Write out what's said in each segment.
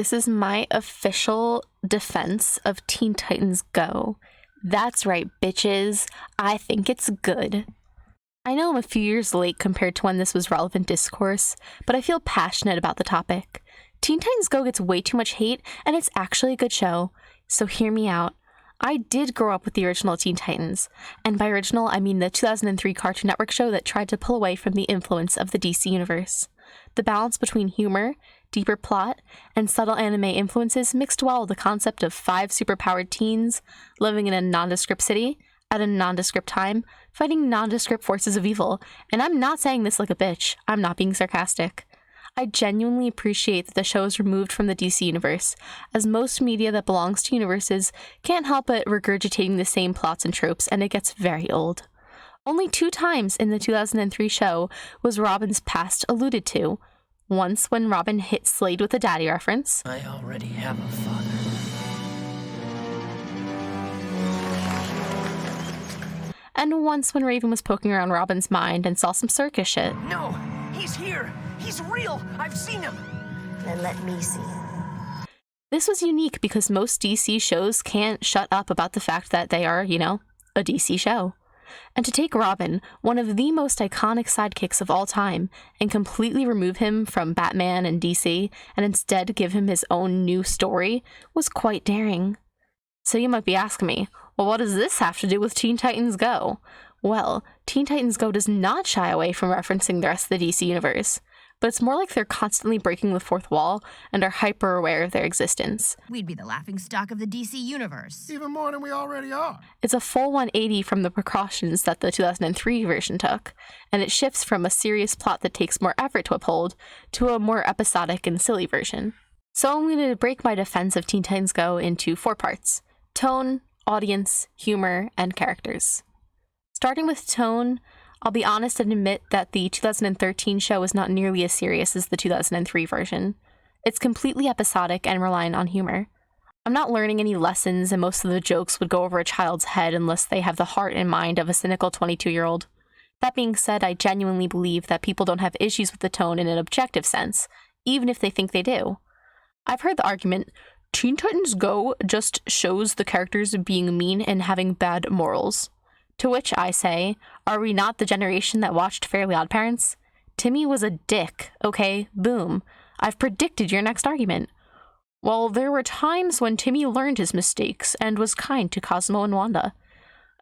This is my official defense of Teen Titans Go. That's right, bitches. I think it's good. I know I'm a few years late compared to when this was relevant discourse, but I feel passionate about the topic. Teen Titans Go gets way too much hate, and it's actually a good show, so hear me out. I did grow up with the original Teen Titans, and by original I mean the 2003 Cartoon Network show that tried to pull away from the influence of the DC universe. The balance between humor, deeper plot, and subtle anime influences mixed well with the concept of 5 superpowered teens living in a nondescript city at a nondescript time, fighting nondescript forces of evil. And I'm not saying this like a bitch. I'm not being sarcastic. I genuinely appreciate that the show is removed from the DC universe, as most media that belongs to universes can't help but regurgitating the same plots and tropes, and it gets very old. Only 2 times in the 2003 show was Robin's past alluded to. Once when Robin hit Slade with a daddy reference. I already have a father. And once when Raven was poking around Robin's mind and saw some circus shit. No, he's here. He's real. I've seen him. Then let me see him. This was unique because most DC shows can't shut up about the fact that they are, a DC show. And to take Robin, one of the most iconic sidekicks of all time, and completely remove him from Batman and DC, and instead give him his own new story, was quite daring. So you might be asking me, well, what does this have to do with Teen Titans Go? Well, Teen Titans Go does not shy away from referencing the rest of the DC universe, but it's more like they're constantly breaking the fourth wall and are hyper aware of their existence. We'd be the laughingstock of the DC universe. Even more than we already are. It's a full 180 from the precautions that the 2003 version took, and it shifts from a serious plot that takes more effort to uphold to a more episodic and silly version. So I'm going to break my defense of Teen Titans Go into 4 parts: tone, audience, humor, and characters. Starting with tone, I'll be honest and admit that the 2013 show is not nearly as serious as the 2003 version. It's completely episodic and reliant on humor. I'm not learning any lessons, and most of the jokes would go over a child's head unless they have the heart and mind of a cynical 22-year-old. That being said, I genuinely believe that people don't have issues with the tone in an objective sense, even if they think they do. I've heard the argument, Teen Titans Go just shows the characters being mean and having bad morals. To which I say, are we not the generation that watched Fairly OddParents? Timmy was a dick, okay? Boom. I've predicted your next argument. Well, there were times when Timmy learned his mistakes and was kind to Cosmo and Wanda.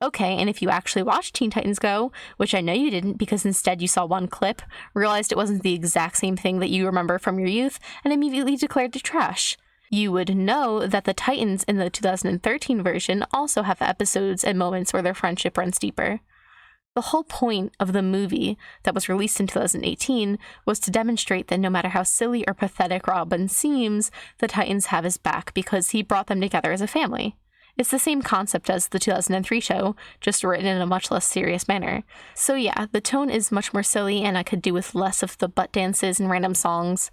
Okay, and if you actually watched Teen Titans Go, which I know you didn't because instead you saw one clip, realized it wasn't the exact same thing that you remember from your youth, and immediately declared it trash, you would know that the Titans in the 2013 version also have episodes and moments where their friendship runs deeper. The whole point of the movie that was released in 2018 was to demonstrate that no matter how silly or pathetic Robin seems, the Titans have his back because he brought them together as a family. It's the same concept as the 2003 show, just written in a much less serious manner. So yeah, the tone is much more silly and I could do with less of the butt dances and random songs.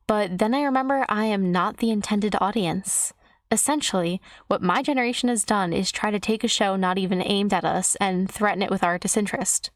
But then I remember I am not the intended audience. Essentially, what my generation has done is try to take a show not even aimed at us and threaten it with our disinterest.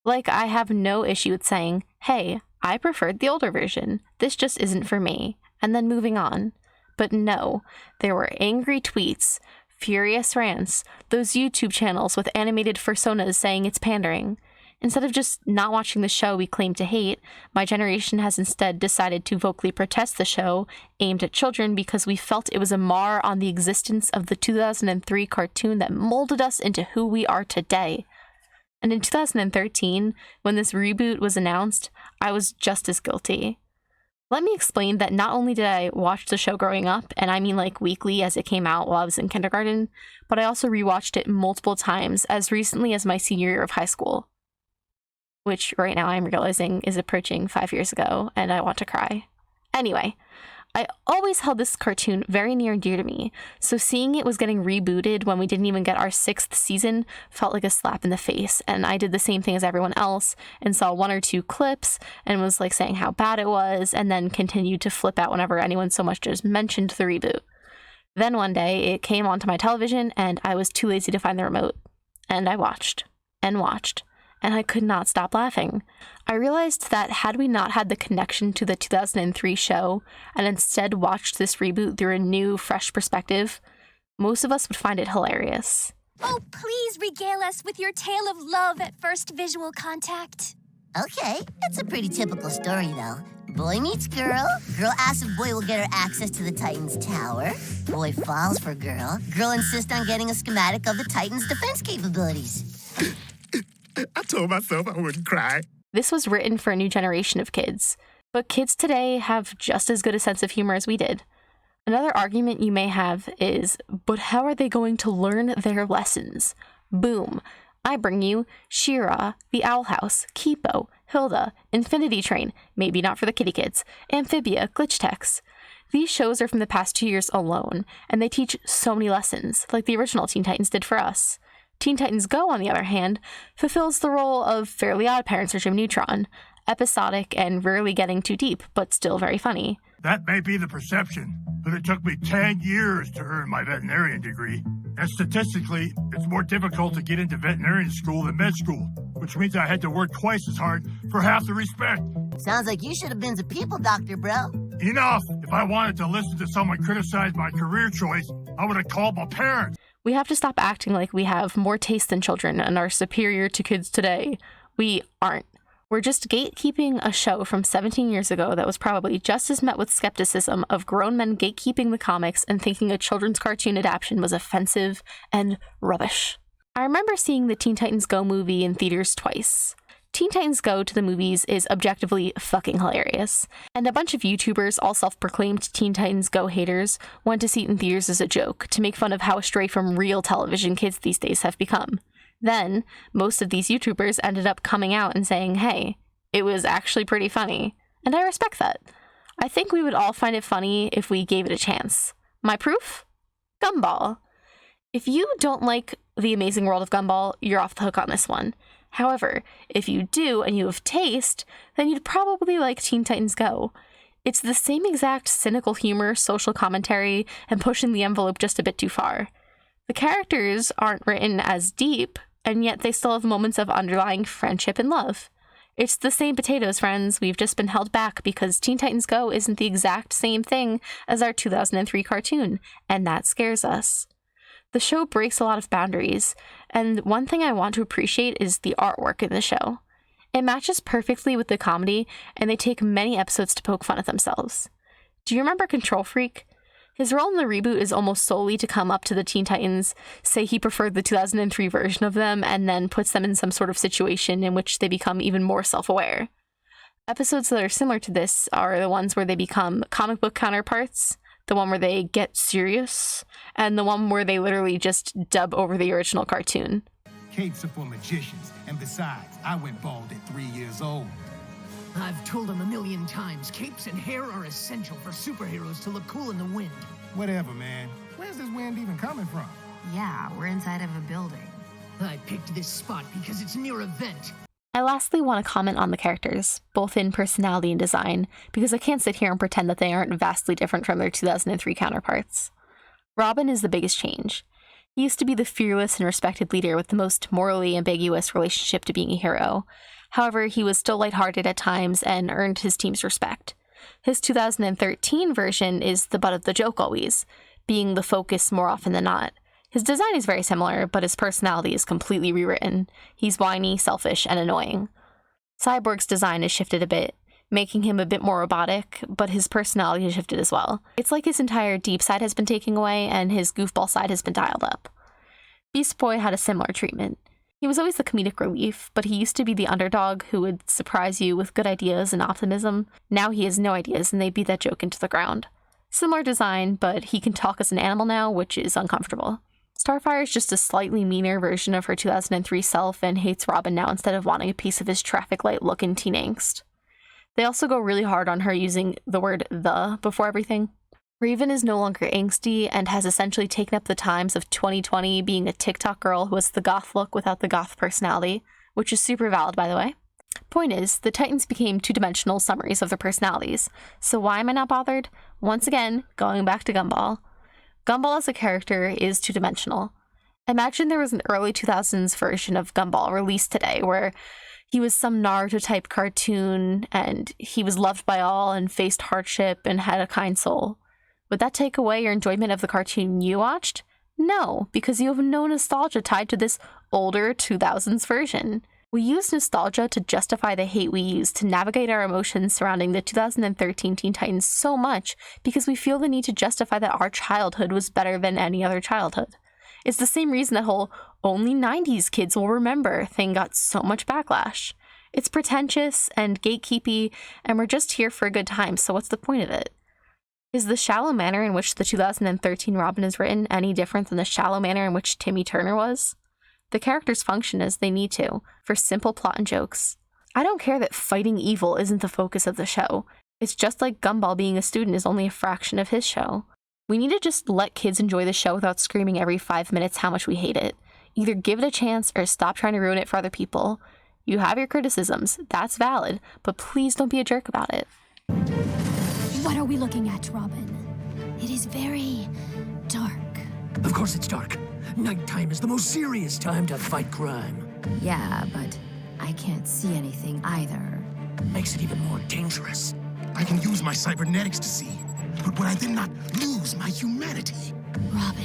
Like, I have no issue with saying, hey, I preferred the older version. This just isn't for me. And then moving on. But no, there were angry tweets, furious rants, those YouTube channels with animated personas saying it's pandering. Instead of just not watching the show we claim to hate, my generation has instead decided to vocally protest the show aimed at children because we felt it was a mar on the existence of the 2003 cartoon that molded us into who we are today. And in 2013, when this reboot was announced, I was just as guilty. Let me explain that not only did I watch the show growing up, and I mean like weekly as it came out while I was in kindergarten, but I also rewatched it multiple times as recently as my senior year of high school. Which right now I'm realizing is approaching 5 years ago, and I want to cry. Anyway, I always held this cartoon very near and dear to me, so seeing it was getting rebooted when we didn't even get our 6th season felt like a slap in the face, and I did the same thing as everyone else, and saw 1 or 2 clips, and was like saying how bad it was, and then continued to flip out whenever anyone so much as mentioned the reboot. Then one day, it came onto my television, and I was too lazy to find the remote, and I watched, and watched, and I could not stop laughing. I realized that had we not had the connection to the 2003 show and instead watched this reboot through a new, fresh perspective, most of us would find it hilarious. Oh, please regale us with your tale of love at first visual contact. Okay, that's a pretty typical story, though. Boy meets girl. Girl asks if boy will get her access to the Titan's tower. Boy falls for girl. Girl insists on getting a schematic of the Titan's defense capabilities. I told myself I wouldn't cry. This was written for a new generation of kids, but kids today have just as good a sense of humor as we did. Another argument you may have is, but how are they going to learn their lessons? Boom. I bring you She-Ra, The Owl House, Kipo, Hilda, Infinity Train, maybe not for the kitty kids, Amphibia, Glitch Techs. These shows are from the past 2 years alone, and they teach so many lessons, like the original Teen Titans did for us. Teen Titans Go, on the other hand, fulfills the role of Fairly Odd Parents or Jim Neutron, episodic and rarely getting too deep, but still very funny. That may be the perception, but it took me 10 years to earn my veterinarian degree. And statistically, it's more difficult to get into veterinarian school than med school, which means I had to work twice as hard for half the respect. Sounds like you should have been a people doctor, bro. Enough! If I wanted to listen to someone criticize my career choice, I would have called my parents. We have to stop acting like we have more taste than children and are superior to kids today. We aren't. We're just gatekeeping a show from 17 years ago that was probably just as met with skepticism of grown men gatekeeping the comics and thinking a children's cartoon adaptation was offensive and rubbish. I remember seeing the Teen Titans Go movie in theaters twice. Teen Titans Go to the movies is objectively fucking hilarious, and a bunch of YouTubers, all self-proclaimed Teen Titans Go haters, went to see it in theaters as a joke, to make fun of how astray from real television kids these days have become. Then, most of these YouTubers ended up coming out and saying, hey, it was actually pretty funny. And I respect that. I think we would all find it funny if we gave it a chance. My proof? Gumball. If you don't like The Amazing World of Gumball, you're off the hook on this one. However, if you do and you have taste, then you'd probably like Teen Titans Go. It's the same exact cynical humor, social commentary, and pushing the envelope just a bit too far. The characters aren't written as deep, and yet they still have moments of underlying friendship and love. It's the same potatoes, friends. We've just been held back because Teen Titans Go isn't the exact same thing as our 2003 cartoon, and that scares us. The show breaks a lot of boundaries, and one thing I want to appreciate is the artwork in the show. It matches perfectly with the comedy, and they take many episodes to poke fun at themselves. Do you remember Control Freak? His role in the reboot is almost solely to come up to the Teen Titans, say he preferred the 2003 version of them, and then puts them in some sort of situation in which they become even more self-aware. Episodes that are similar to this are the ones where they become comic book counterparts, the one where they get serious, and the one where they literally just dub over the original cartoon. Capes are for magicians, and besides, I went bald at 3 years old. I've told him 1,000,000 times, capes and hair are essential for superheroes to look cool in the wind. Whatever, man. Where's this wind even coming from? Yeah, we're inside of a building. I picked this spot because it's near a vent. I lastly want to comment on the characters, both in personality and design, because I can't sit here and pretend that they aren't vastly different from their 2003 counterparts. Robin is the biggest change. He used to be the fearless and respected leader with the most morally ambiguous relationship to being a hero. However, he was still lighthearted at times and earned his team's respect. His 2013 version is the butt of the joke always, being the focus more often than not. His design is very similar, but his personality is completely rewritten. He's whiny, selfish, and annoying. Cyborg's design has shifted a bit, making him a bit more robotic, but his personality has shifted as well. It's like his entire deep side has been taken away and his goofball side has been dialed up. Beast Boy had a similar treatment. He was always the comedic relief, but he used to be the underdog who would surprise you with good ideas and optimism. Now he has no ideas and they beat that joke into the ground. Similar design, but he can talk as an animal now, which is uncomfortable. Starfire is just a slightly meaner version of her 2003 self and hates Robin now instead of wanting a piece of his traffic light look and teen angst. They also go really hard on her using the word "the" before everything. Raven is no longer angsty and has essentially taken up the times of 2020 being a TikTok girl who has the goth look without the goth personality, which is super valid, by the way. Point is, the Titans became two-dimensional summaries of their personalities, so why am I not bothered? Once again, going back to Gumball. Gumball as a character is two-dimensional. Imagine there was an early 2000s version of Gumball released today where he was some Naruto-type cartoon and he was loved by all and faced hardship and had a kind soul. Would that take away your enjoyment of the cartoon you watched? No, because you have no nostalgia tied to this older 2000s version. We use nostalgia to justify the hate we use to navigate our emotions surrounding the 2013 Teen Titans so much because we feel the need to justify that our childhood was better than any other childhood. It's the same reason the whole only 90s kids will remember thing got so much backlash. It's pretentious and gatekeepy, and we're just here for a good time, so what's the point of it? Is the shallow manner in which the 2013 Robin is written any different than the shallow manner in which Timmy Turner was? The characters function as they need to, for simple plot and jokes. I don't care that fighting evil isn't the focus of the show. It's just like Gumball being a student is only a fraction of his show. We need to just let kids enjoy the show without screaming every 5 minutes how much we hate it. Either give it a chance or stop trying to ruin it for other people. You have your criticisms, that's valid, but please don't be a jerk about it. What are we looking at, Robin? It is very dark. Of course it's dark. Nighttime is the most serious time to fight crime. Yeah, but I can't see anything either. Makes it even more dangerous. I can use my cybernetics to see, but would I then not lose my humanity? Robin,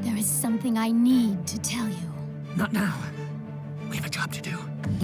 there is something I need to tell you. Not now. We have a job to do.